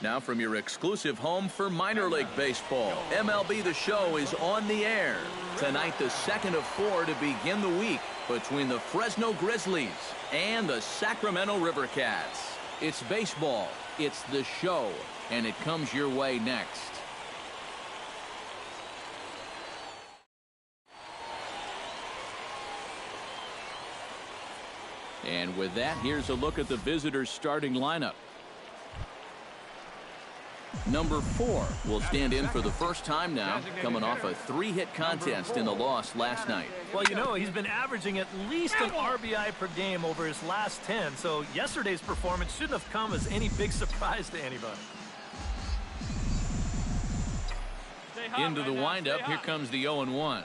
Now from your exclusive home for minor league baseball, MLB The Show is on the air. Tonight, the second of 4 to begin the week between the Fresno Grizzlies and the Sacramento River Cats. It's baseball, it's The Show, and it comes your way next. And with that, here's a look at the visitors' starting lineup. Number 4 will stand in for the first time now, coming off a 3-hit contest in the loss last night. Well, you know, he's been averaging at least an RBI per game over his last 10, so yesterday's performance shouldn't have come as any big surprise to anybody. Into the windup, here comes the 0-1.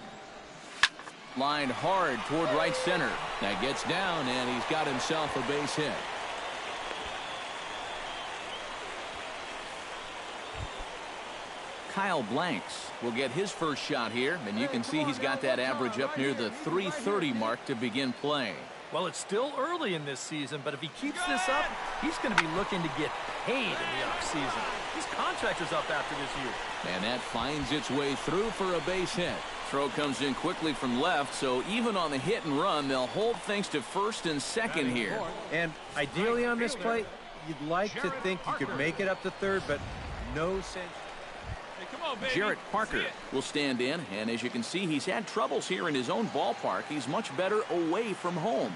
Lined hard toward right center. That gets down, and he's got himself a base hit. Kyle Blanks will get his first shot here, and you can see he's got that average up near the .330 mark to begin play. Well, it's still early in this season, but if he keeps this up, he's going to be looking to get paid in the offseason. His contract is up after this year. And that finds its way through for a base hit. Throw comes in quickly from left, so even on the hit and run, they'll hold things to first and second here. And ideally on this play, you'd like to think you could make it up to third, but no sense. Jarrett Parker will stand in, and as you can see, he's had troubles here in his own ballpark. He's much better away from home.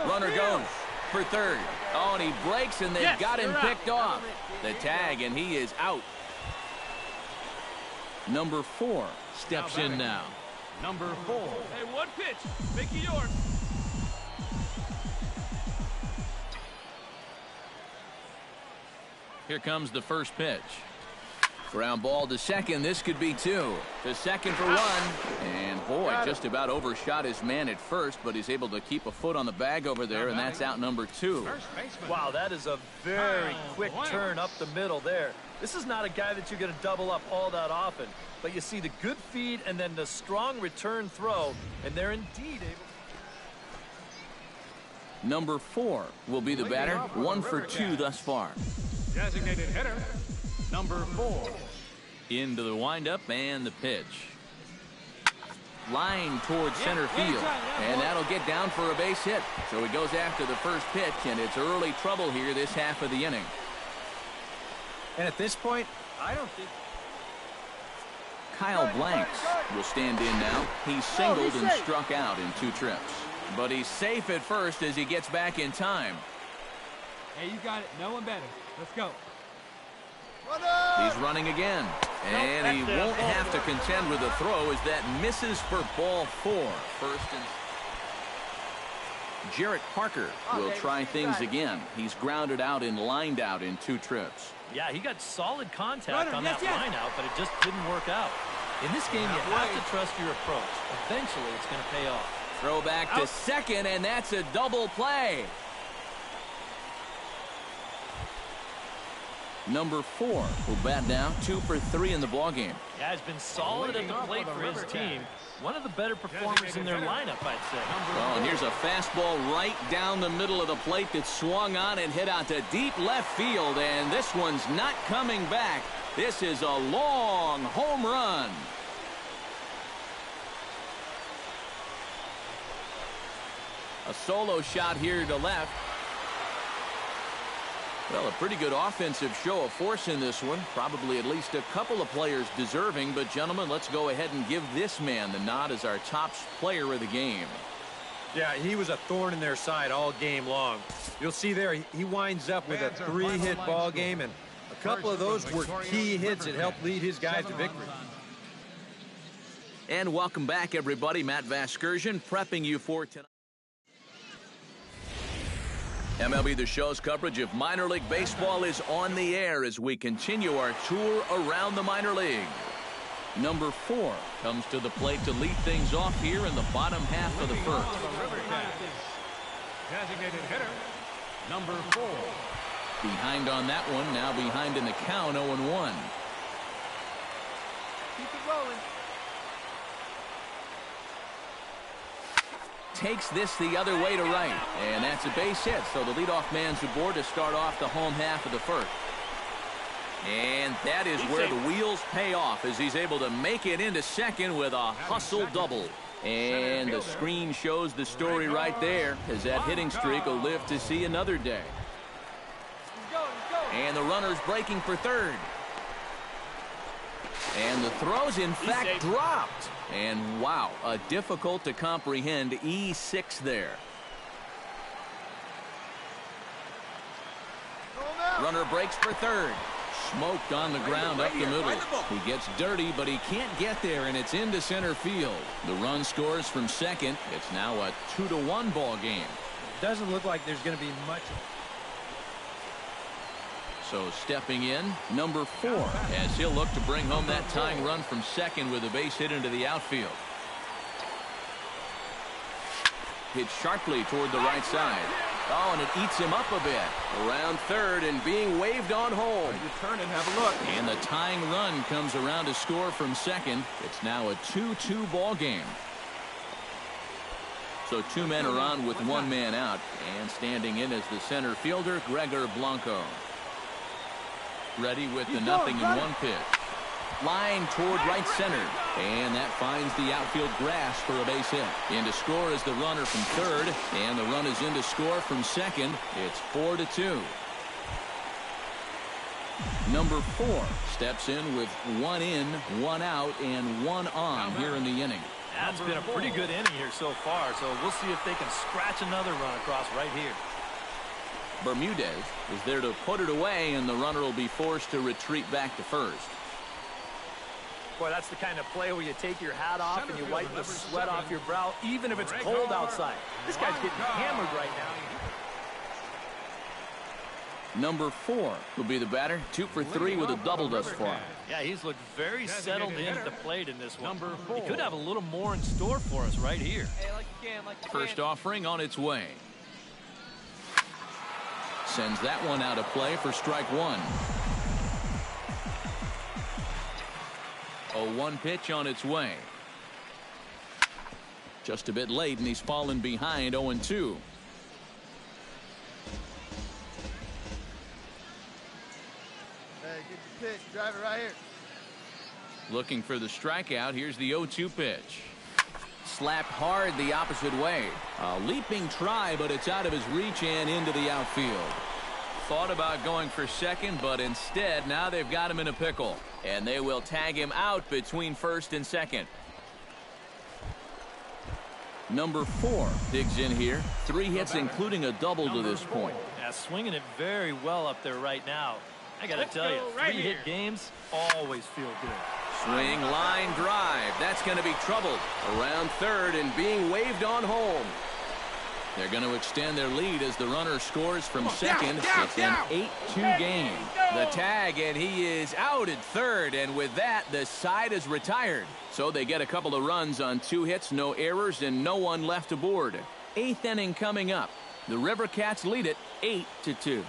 Runner goes for third. Oh, and he breaks, and they've got him picked off. The tag, and he is out. Number 4 steps in now. Number 4. Hey, one pitch. Make it yours. Here comes the first pitch. Ground ball to second. This could be 2. To second for 1. And boy, just about overshot his man at first, but he's able to keep a foot on the bag over there, and that's out number 2. Wow, that is a very quick turn up the middle there. This is not a guy that you're going to double up all that often, but you see the good feed and then the strong return throw, and they're indeed able. Number 4 will be the batter. 1 for 2 thus far. Designated hitter, number 4. Into the windup and the pitch. Line towards center field, and that'll get down for a base hit. So he goes after the first pitch, and it's early trouble here this half of the inning. And at this point, I don't think... Kyle Blanks will stand in now. He's singled and struck out in 2 trips. But he's safe at first as he gets back in time. Hey, you got it. No one better. Let's go. He's running again. And he won't have to contend with a throw as that misses for ball 4. First and... Jarrett Parker will try things again. He's grounded out and lined out in 2 trips. Yeah, he got solid contact on that line out, but it just didn't work out. In this game, you have to trust your approach. Eventually, it's going to pay off. Throw back to second, and that's a double play. Number 4 will bat now 2 for 3 in the ballgame. Yeah, he's been solid at the plate for his team. One of the better performers in their lineup, I'd say. Well, and here's a fastball right down the middle of the plate that swung on and hit out to deep left field, and this one's not coming back. This is a long home run. A solo shot here to left. Well, a pretty good offensive show of force in this one. Probably at least a couple of players deserving. But, gentlemen, let's go ahead and give this man the nod as our top player of the game. Yeah, he was a thorn in their side all game long. You'll see there, he winds up with a 3-hit ball game, and a couple of those were key hits that helped lead his guys to victory. And welcome back, everybody. Matt Vasgersian prepping you for tonight. MLB The Show's coverage of minor league baseball is on the air as we continue our tour around the minor league. Number 4 comes to the plate to lead things off here in the bottom half of the first. Designated hitter, number 4. Behind on that one, now behind in the count, 0-1. Keep it rolling. Takes this the other way to right, and that's a base hit, so the leadoff man's aboard to start off the home half of the first. And that is where the wheels pay off as he's able to make it into second with a hustle double. And the screen shows the story right there as that hitting streak will live to see another day. And the runner's breaking for third. And the throw's in fact dropped. And wow, a difficult to comprehend E6 there. Runner breaks for third. Smoked on the ground up the middle. He gets dirty, but he can't get there, and it's into center field. The run scores from second. It's now a 2-1 ball game. Doesn't look like there's going to be much. So stepping in, number 4, as he'll look to bring home that tying run from second with a base hit into the outfield. Hit sharply toward the right side. Oh, and it eats him up a bit. Around third and being waved on home. You turn and have a look. And the tying run comes around to score from second. It's now a 2-2 ball game. So 2 men are on with 1 man out. And standing in as the center fielder, Gregor Blanco. Ready with the 0-1 pitch. Line toward right center. And that finds the outfield grass for a base hit. In to score is the runner from third. And the run is in to score from second. It's 4-2. Number 4 steps in with 1 in, 1 out, and 1 on here in the inning. That's been a pretty good inning here so far, so we'll see if they can scratch another run across right here. Bermudez is there to put it away, and the runner will be forced to retreat back to first. Boy, that's the kind of play where you take your hat off and you wipe the sweat off your brow, even if it's cold outside. This guy's getting hammered right now. Number 4 will be the batter, 2 for 3 with a double thus far. Yeah, he's looked very settled in at the plate in this one. He could have a little more in store for us right here. First offering on its way. Sends that one out of play for strike 1. 0-1 pitch on its way. Just a bit late, and he's fallen behind 0-2. Hey, get your pitch. Drive it right here. Looking for the strikeout. Here's the 0-2 pitch. Slapped hard the opposite way. A leaping try, but it's out of his reach and into the outfield. Thought about going for second, but instead now they've got him in a pickle. And they will tag him out between first and second. Number 4 digs in here. 3 hits, including a double to this point. Yeah, swinging it very well up there right now. I got to tell you, 3-hit games always feel good. Swing, line, drive. That's going to be trouble. Around third and being waved on home. They're going to extend their lead as the runner scores from second. It's an 8-2 game. The tag, and he is out at third, and with that, the side is retired. So they get a couple of runs on 2 hits, no errors, and no one left aboard. 8th inning coming up. The River Cats lead it 8-2.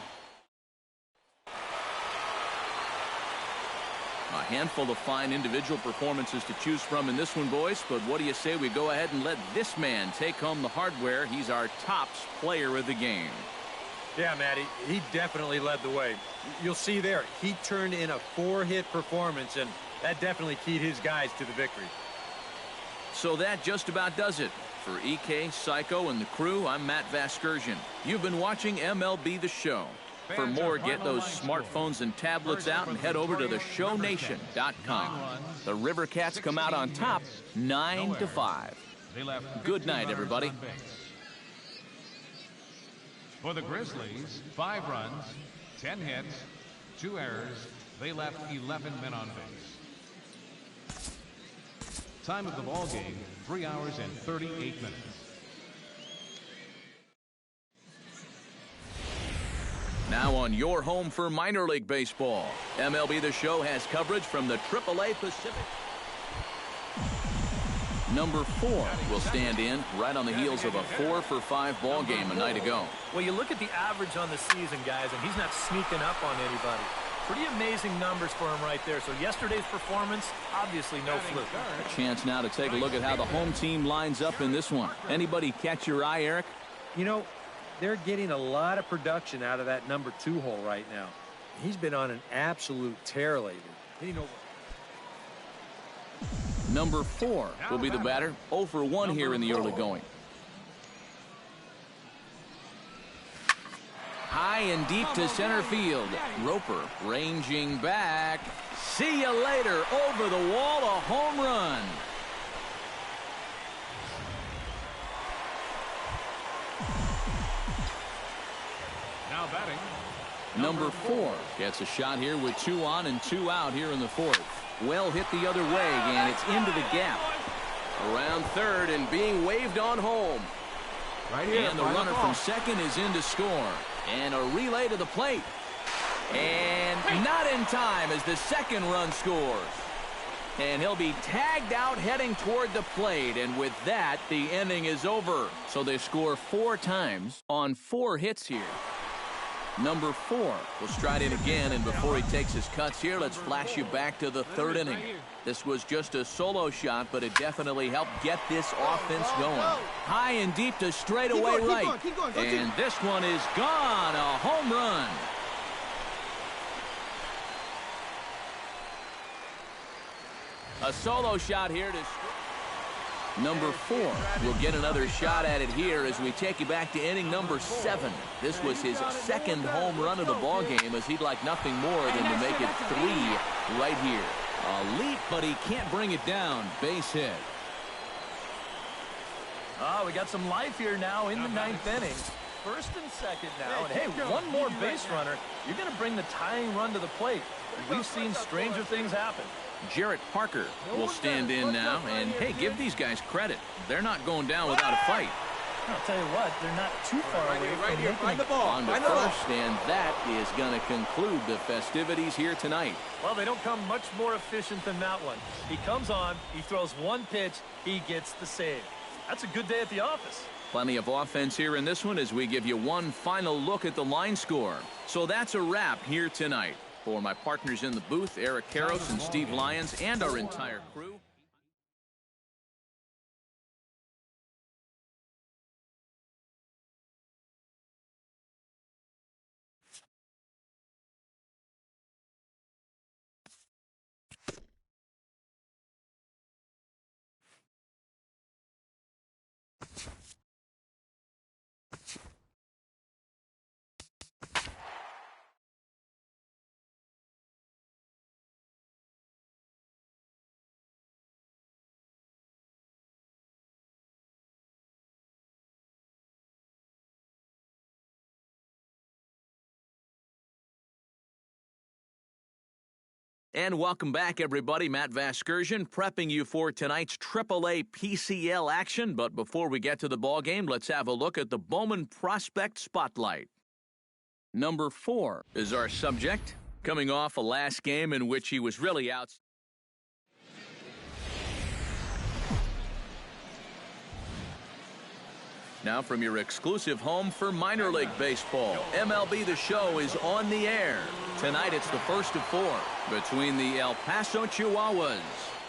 A handful of fine individual performances to choose from in this one, boys. But what do you say we go ahead and let this man take home the hardware? He's our tops player of the game. Yeah, Matty, he definitely led the way. You'll see there, he turned in a 4-hit performance, and that definitely keyed his guys to the victory. So that just about does it. For EK, Psycho, and the crew, I'm Matt Vasgersian. You've been watching MLB The Show. For more, get those smartphones and tablets out and head over to theshownation.com. The River Cats come out on top 9-5. Good night, everybody. For the Grizzlies, 5 runs, 10 hits, 2 errors. They left 11 men on base. Time of the ball game, 3 hours and 38 minutes. Now on your home for minor league baseball, MLB The Show has coverage from the AAA Pacific. Number 4 will stand in right on the heels of a 4-for-5 ball game a night ago. Well, you look at the average on the season, guys, and he's not sneaking up on anybody. Pretty amazing numbers for him right there. So yesterday's performance, obviously no fluke. A chance now to take a look at how the home team lines up in this one. Anybody catch your eye, Eric? You know, they're getting a lot of production out of that number 2 hole right now. He's been on an absolute tear lately. Number 4 will be the batter. 0 for 1 here in the early going. High and deep to center field. Roper ranging back. See you later. Over the wall, a home run. Now batting. Number 4 gets a shot here with 2 on and 2 out here in the 4th. Well hit the other way, and it's into the gap. Around third and being waved on home. Right here, and the runner from second is in to score. And a relay to the plate. And not in time as the second run scores. And he'll be tagged out heading toward the plate. And with that, the inning is over. So they score 4 times on 4 hits here. Number 4 will stride in again, and before he takes his cuts here, let's flash you back to the 3rd inning. This was just a solo shot, but it definitely helped get this offense going. High and deep to straightaway right. And this one is gone, a home run. A solo shot here to... Number 4 will get another shot at it here as we take you back to inning number 7. This was his 2nd home run of the ball game, as he'd like nothing more than to make it 3 right here. A leap, but he can't bring it down. Base hit. Oh, we got some life here now in the 9th inning. 1st and 2nd now. And hey, one more base runner. You're going to bring the tying run to the plate. We've seen stranger things happen. Jarrett Parker will stand in now, and hey, give these guys credit. They're not going down without a fight. I'll tell you what, they're not too far away from making the ball. On to first, and that is going to conclude the festivities here tonight. Well, they don't come much more efficient than that one. He comes on, he throws 1 pitch, he gets the save. That's a good day at the office. Plenty of offense here in this one as we give you one final look at the line score. So that's a wrap here tonight. For my partners in the booth, Eric Karros and Steve Lyons, and our entire crew. And welcome back, everybody. Matt Vasgersian prepping you for tonight's AAA PCL action. But before we get to the ball game, let's have a look at the Bowman Prospect Spotlight. Number 4 is our subject, coming off a last game in which he was really out. Now from your exclusive home for minor league baseball, MLB The Show is on the air. Tonight it's the first of 4 between the El Paso Chihuahuas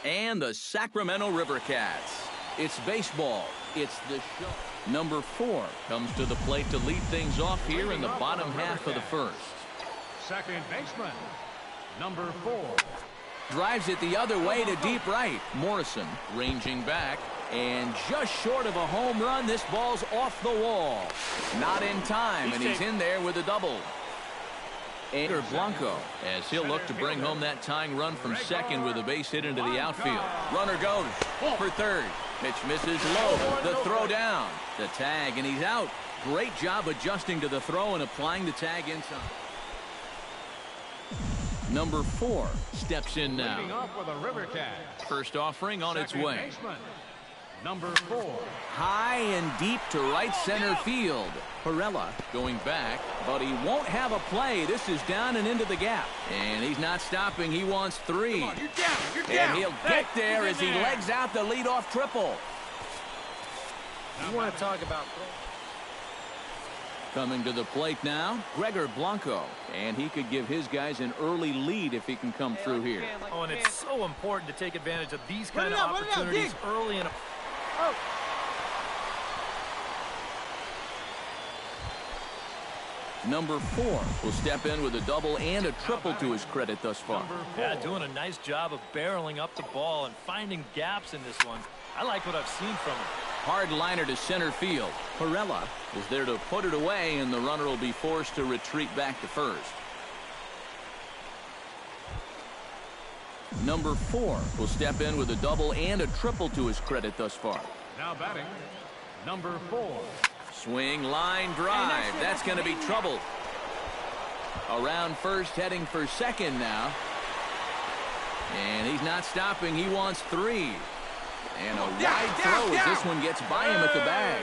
and the Sacramento River Cats. It's baseball. It's the show. Number 4 comes to the plate to lead things off here in the bottom half of the first. Second baseman, number 4. Drives it the other way to deep right. Morrison ranging back. And just short of a home run, this ball's off the wall. Not in time, and he's in there with a double. And Blanco, as he'll look to bring home that tying run from second with a base hit into the outfield. Runner goes for third. Pitch misses low. The throw down. The tag, and he's out. Great job adjusting to the throw and applying the tag inside. Number 4 steps in now. Leading off with a River Cat. First offering on its way. Baseman, number 4. High and deep to right center field. Perella going back, but he won't have a play. This is down and into the gap. And he's not stopping. He wants 3. Come on, you're down. You're down. And he'll get there as he legs out the leadoff triple. You want to talk about... Coming to the plate now, Gregor Blanco. And he could give his guys an early lead if he can come through here. Oh, and it's so important to take advantage of these kind of opportunities early in a... Oh. Number 4 will step in with a double and a triple to his credit thus far. Yeah, doing a nice job of barreling up the ball and finding gaps in this one. I like what I've seen from him. Hard liner to center field. Perella is there to put it away, and the runner will be forced to retreat back to first. Number 4 will step in with a double and a triple to his credit thus far. Now batting, number 4. Swing, line, drive. That's going to be trouble. Around first, heading for second now. And he's not stopping. He wants 3. And a wide throw as this one gets by him at the bag.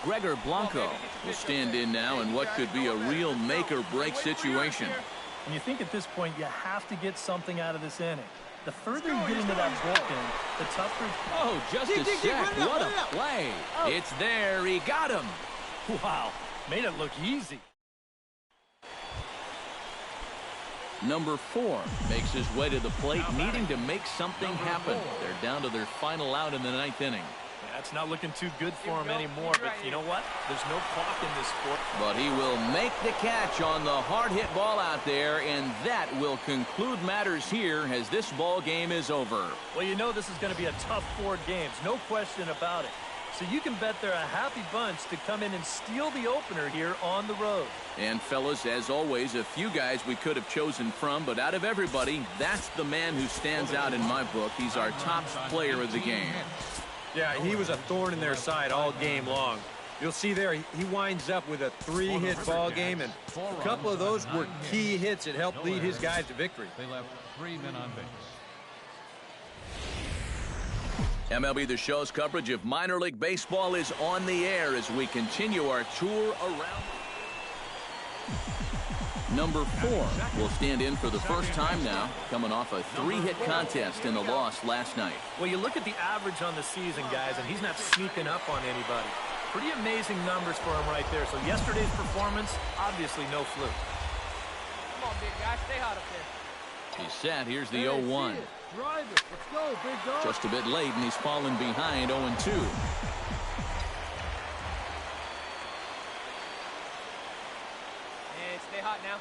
Gregor Blanco will stand in now in what could be a real make-or-break situation. And you think at this point you have to get something out of this inning. The further you get into that bullpen, the tougher... Oh, just a sec. What a play. It's there. He got him. Wow. Made it look easy. Number 4 makes his way to the plate, needing to make something happen. They're down to their final out in the 9th inning. Yeah, it's not looking too good for him anymore, but you know what? There's no clock in this sport. But he will make the catch on the hard-hit ball out there, and that will conclude matters here as this ball game is over. Well, you know this is going to be a tough 4 games, no question about it. So you can bet they're a happy bunch to come in and steal the opener here on the road. And fellas, as always, a few guys we could have chosen from, but out of everybody, that's the man who stands out in my book. He's our top player of the game. Yeah, he was a thorn in their side all game long. You'll see there, he winds up with a 3-hit ball game, and a couple of those were key hits that helped lead his guys to victory. They left 3 men on base. MLB The Show's coverage of minor league baseball is on the air as we continue our tour around. Number 4 will stand in for the first time now, coming off a 3-hit contest in the loss last night. Well, you look at the average on the season, guys, and he's not sneaking up on anybody. Pretty amazing numbers for him right there. So yesterday's performance, obviously no fluke. Come on, big guy. Stay hot up there. He's set. Here's the 0-1. Drive it. Let's go, big dog. Just a bit late, and he's fallen behind 0-2. And stay hot now.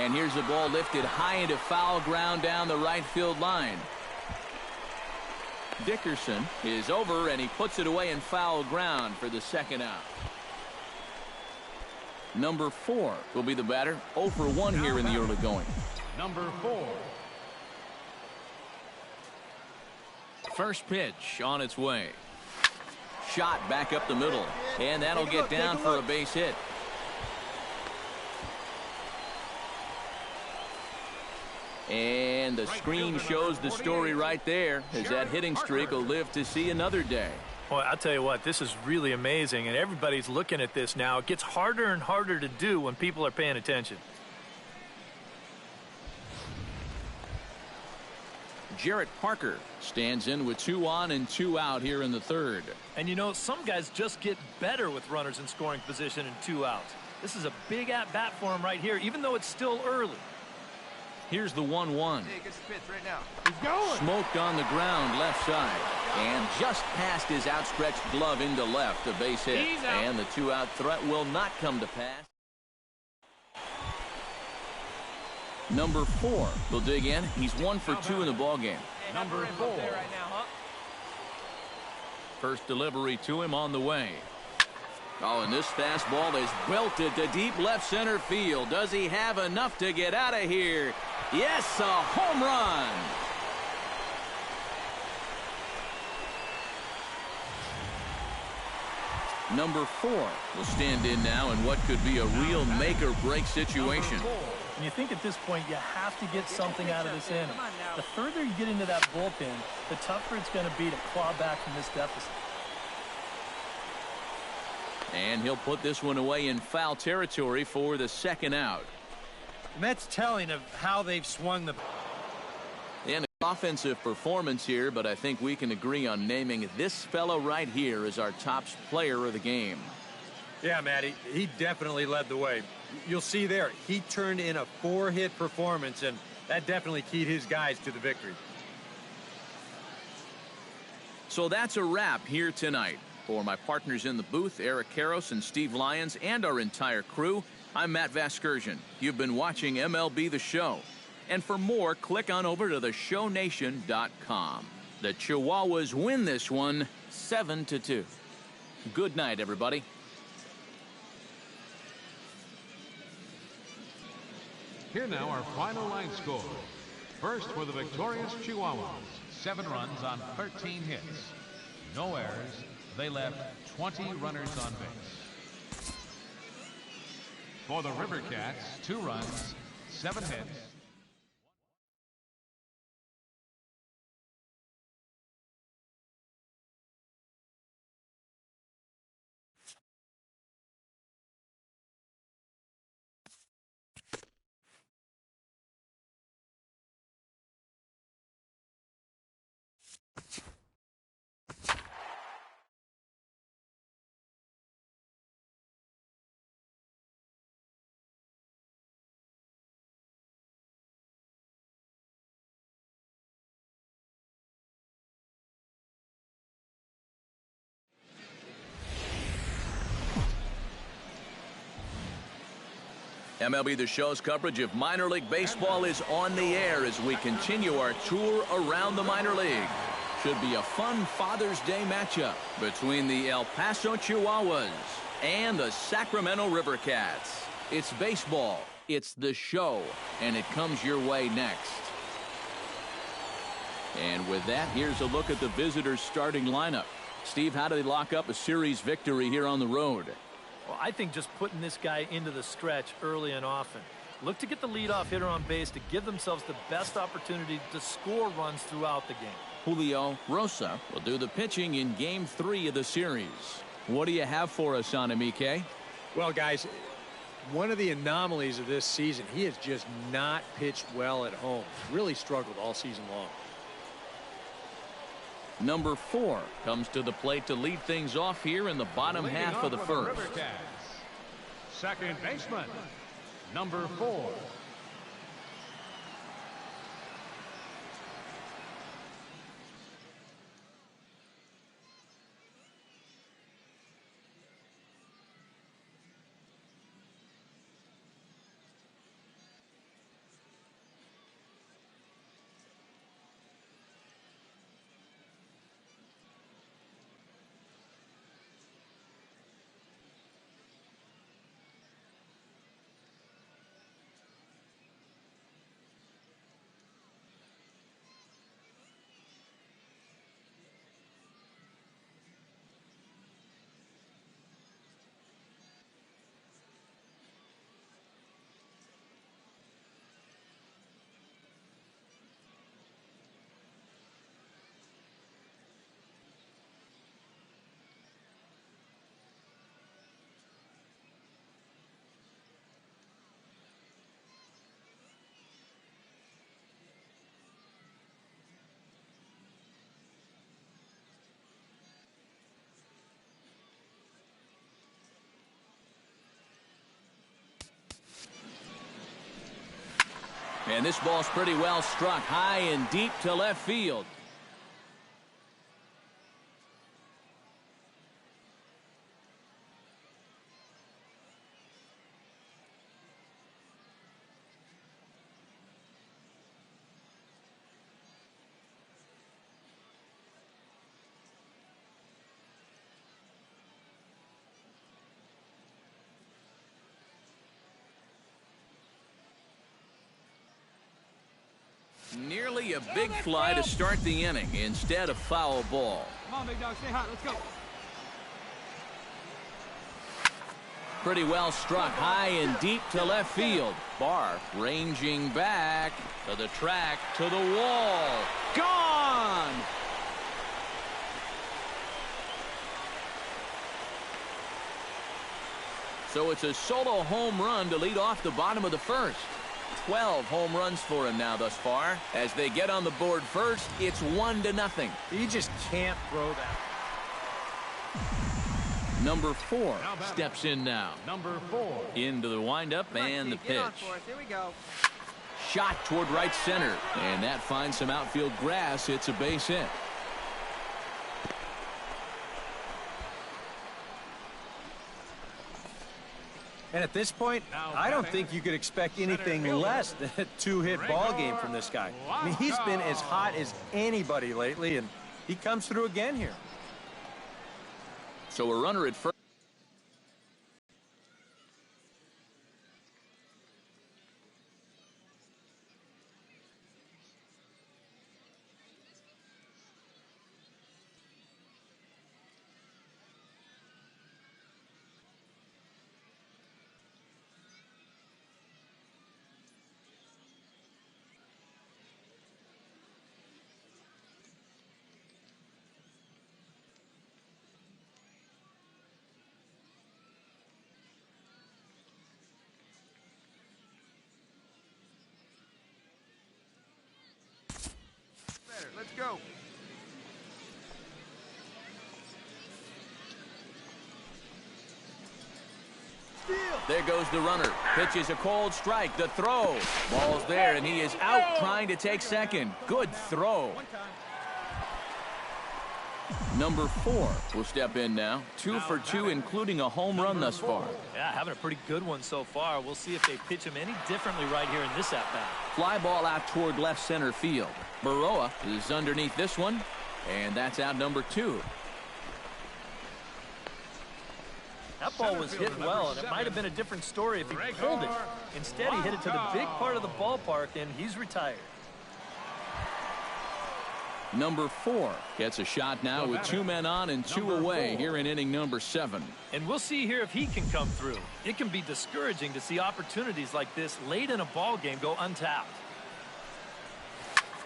And here's the ball lifted high into foul ground down the right field line. Dickerson is over, and he puts it away in foul ground for the second out. Number 4 will be the batter. 0 for 1 here in the early going. Number 4. First pitch on its way. Shot back up the middle, and that'll get down for a base hit. And the screen shows the story right there, as that hitting streak will live to see another day. Boy, I'll tell you what, this is really amazing, and everybody's looking at this now. It gets harder and harder to do when people are paying attention. Jarrett Parker stands in with 2 on and 2 out here in the third. And you know, some guys just get better with runners in scoring position and 2 outs. This is a big at-bat for him right here, even though it's still early. Here's the 1-1. Hey, good spits right now. He's going. Smoked on the ground left side. And just past his outstretched glove into left, a base hit. He's out. And the 2-out threat will not come to pass. Number 4 will dig in. He's 1 for 2 in the ballgame. Hey, Number him 4. up there right now, huh? First delivery to him on the way. Oh, and this fastball is belted to deep left center field. Does he have enough to get out of here? Yes, a home run. Number 4 will stand in now in what could be a real make-or-break situation. And you think at this point you have to get something out of this inning. The further you get into that bullpen, the tougher it's going to be to claw back from this deficit. And he'll put this one away in foul territory for the 2nd out. And that's telling of how they've swung the... And offensive performance here, but I think we can agree on naming this fellow right here as our top player of the game. Yeah, Matty, he definitely led the way. You'll see there, he turned in a 4-hit performance, and that definitely keyed his guys to the victory. So that's a wrap here tonight. For my partners in the booth, Eric Karros and Steve Lyons, and our entire crew, I'm Matt Vasgersian. You've been watching MLB The Show. And for more, click on over to theshownation.com. The Chihuahuas win this one 7-2. Good night, everybody. Here now our final line score. First for the victorious Chihuahuas, 7 runs on 13 hits. No errors. They left 20 runners on base. For the River Cats, 2 runs, 7 hits. MLB The Show's coverage of minor league baseball is on the air as we continue our tour around the minor league. Should be a fun Father's Day matchup between the El Paso Chihuahuas and the Sacramento River Cats. It's baseball, it's the show, and it comes your way next. And with that, here's a look at the visitors' starting lineup. Steve, how do they lock up a series victory here on the road? Well, I think just putting this guy into the stretch early and often. Look to get the leadoff hitter on base to give themselves the best opportunity to score runs throughout the game. Julio Rosa will do the pitching in Game 3 of the series. What do you have for us on him, EK? Well, guys, one of the anomalies of this season, he has just not pitched well at home. Really struggled all season long. Number 4 comes to the plate to lead things off here in the bottom half of the first. Second baseman, number 4. And this ball's pretty well struck high and deep to left field. Nearly a big fly to start the inning instead of foul ball. Come on, big dog, stay hot. Let's go. Pretty well struck high and deep to left field. Barr ranging back to the track, to the wall. Gone! So it's a solo home run to lead off the bottom of the first. 12 home runs for him now thus far. As they get on the board first, it's 1-0. He just can't throw that. Number 4 steps in now. Number 4. Into the windup and the pitch. Get on for us. Here we go. Shot toward right center. And that finds some outfield grass. It's a base hit. And at this point, I don't think you could expect anything less than a two-hit ball game from this guy. I mean, he's been as hot as anybody lately, and he comes through again here. So a runner at first. Let's go. There goes the runner. Pitches a cold strike. The throw. Ball's there, and he is out trying to take second. Good throw. Number 4 will step in now. 2 for 2, including a home run thus far. Yeah, having a pretty good one so far. We'll see if they pitch him any differently right here in this at-bat. Fly ball out toward left center field. Baroa is underneath this one, and that's out number 2. That ball was hit well, and it might have been a different story if he pulled it. Instead, he hit it to the big part of the ballpark, and he's retired. Number 4 gets a shot now with 2 men on and 2 away here in inning number 7. And we'll see here if he can come through. It can be discouraging to see opportunities like this late in a ball game go untapped.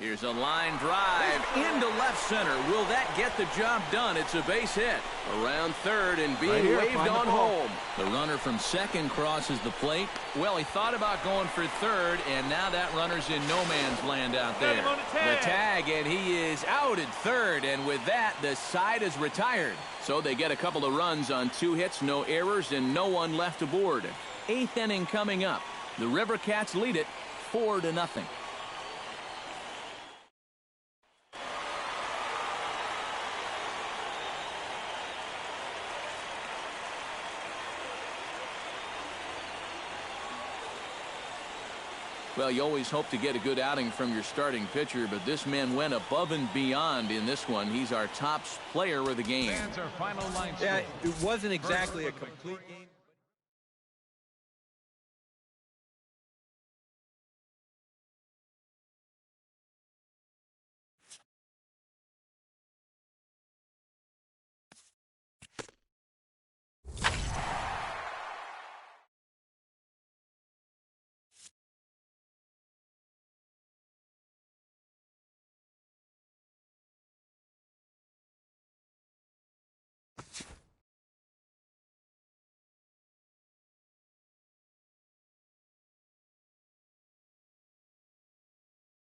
Here's a line drive into left center. Will that get the job done? It's a base hit. Around third and being waved on home. The runner from second crosses the plate. Well, he thought about going for third, and now that runner's in no man's land out there. The tag, and he is out at third, and with that, the side is retired. So they get a couple of runs on 2 hits, no errors, and no one left aboard. 8th inning coming up. The River Cats lead it 4-0. Well, you always hope to get a good outing from your starting pitcher, but this man went above and beyond in this one. He's our top player of the game. Fans are final line Yeah, it wasn't exactly a complete game.